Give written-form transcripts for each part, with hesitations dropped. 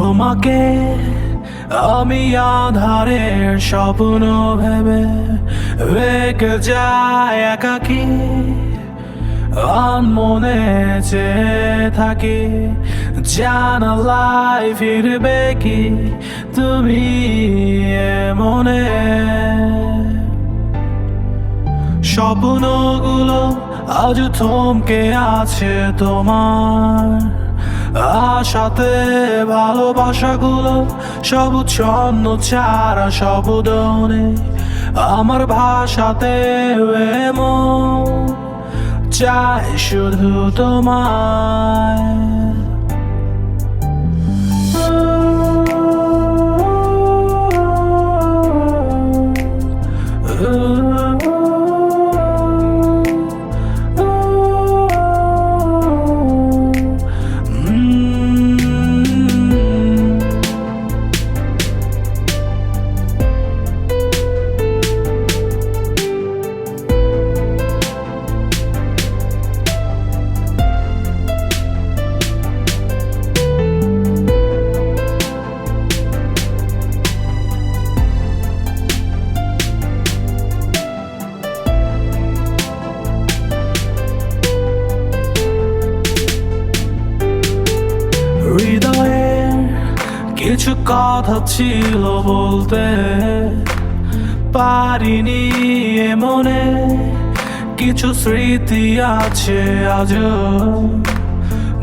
তোমাকে আমি আধারের স্বপ্ন ভেবে রেখে যায় একাকী মনে চেয়ে থাকি জানালায় ফিরবে কি তুমি মনে স্বপ্নগুলো আজ থমকে আছে তোমার আশাতে ভালোবাসাগুলো সব ছন্ন ছাড়া শব্দ নেই আমার ভাষাতে এমন চাই শুধু তোমায় হৃদয়ের কিছু কথা ছিল বলতে পারিনি মনে কিছু স্মৃতি আছে আজও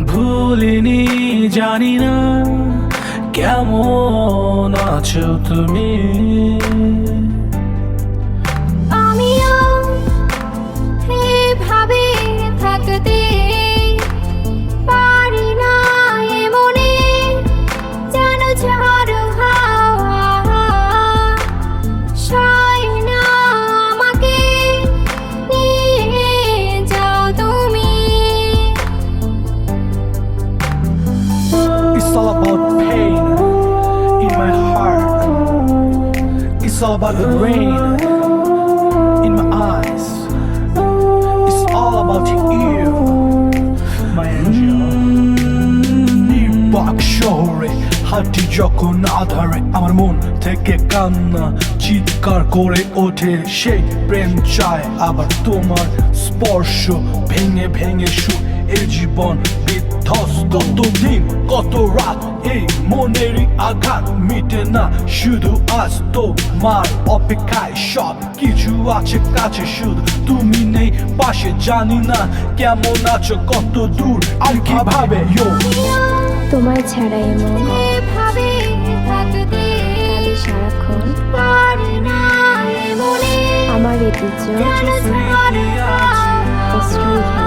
ভুলিনি জানি না কেমন আছো তুমি আমিও এভাবে থাকতে পারি না মনে যেন ঝড় হাওয়া সয় না আমাকে নিয়ে যাও তুমি It's all about pain in my heart. It's all about the rain in my eyes. It's all about you, my angel. নির্বাক শহরে হাঁটি যখন আধারে আমার মন থেকে কান্না চিৎকার করে ওঠে সেই প্রেম চায় আবার তোমার স্পর্শ ভেঙে ভেঙে সুর এ জীবন বিধ্বস্ত কতদিন কত রাত এই মনেরই আঘাত মিটে না শুধু আজ তোমার অপেক্ষায় সব কিছু আছে কাছে শুধু তুমি নেই পাশে জানি না কেমন আছো কত দূর আর কিভাবে তোমায় ছাড়া এমন এভাবে থাকতে কাঁদে সারাক্ষণ পারি না মনে আমার ঋতুজ যেন ঝড় হাওয়া অশ্রুই